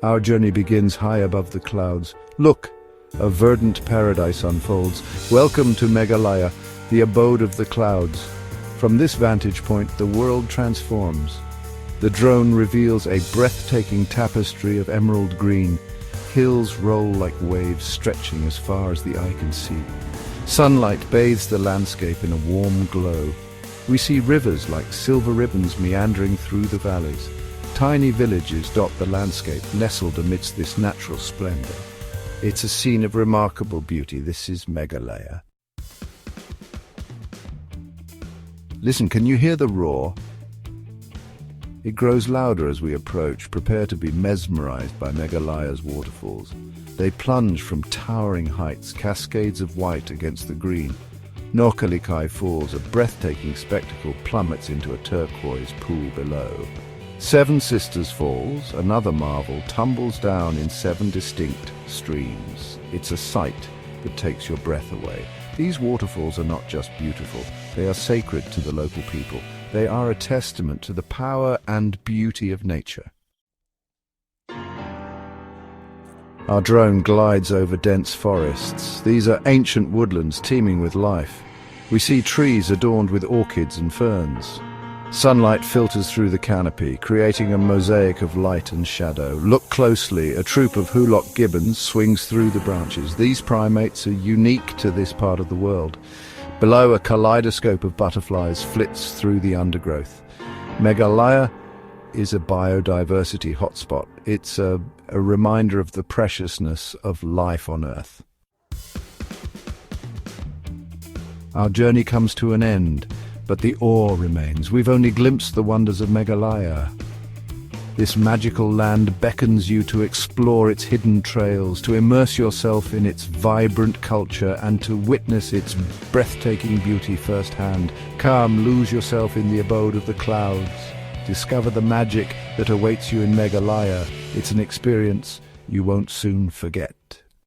Our journey begins high above the clouds. Look, a verdant paradise unfolds. Welcome to Meghalaya, the abode of the clouds. From this vantage point, the world transforms. The drone reveals a breathtaking tapestry of emerald green. Hills roll like waves, stretching as far as the eye can see. Sunlight bathes the landscape in a warm glow. We see rivers like silver ribbons meandering through the valleys. Tiny villages dot the landscape, nestled amidst this natural splendor. It's a scene of remarkable beauty. This is Meghalaya. Listen, can you hear the roar? It grows louder as we approach. Prepare to be mesmerized by Meghalaya's waterfalls. They plunge from towering heights, cascades of white against the green. Nokkalikai Falls, a breathtaking spectacle, plummets into a turquoise pool below. Seven Sisters Falls, another marvel, tumbles down in 7 distinct streams. It's a sight that takes your breath away. These waterfalls are not just beautiful, they are sacred to the local people. They are a testament to the power and beauty of nature. Our drone glides over dense forests. These are ancient woodlands teeming with life. We see trees adorned with orchids and ferns. Sunlight filters through the canopy, creating a mosaic of light and shadow. Look closely, a troop of hulock gibbons swings through the branches. These primates are unique to this part of the world. Below, a kaleidoscope of butterflies flits through the undergrowth. Meghalaya is a biodiversity hotspot. It's a reminder of the preciousness of life on Earth. Our journey comes to an end, but the awe remains. We've only glimpsed the wonders of Meghalaya. This magical land beckons you to explore its hidden trails, to immerse yourself in its vibrant culture, and to witness its breathtaking beauty firsthand. Come, lose yourself in the abode of the clouds. Discover the magic that awaits you in Meghalaya. It's an experience you won't soon forget.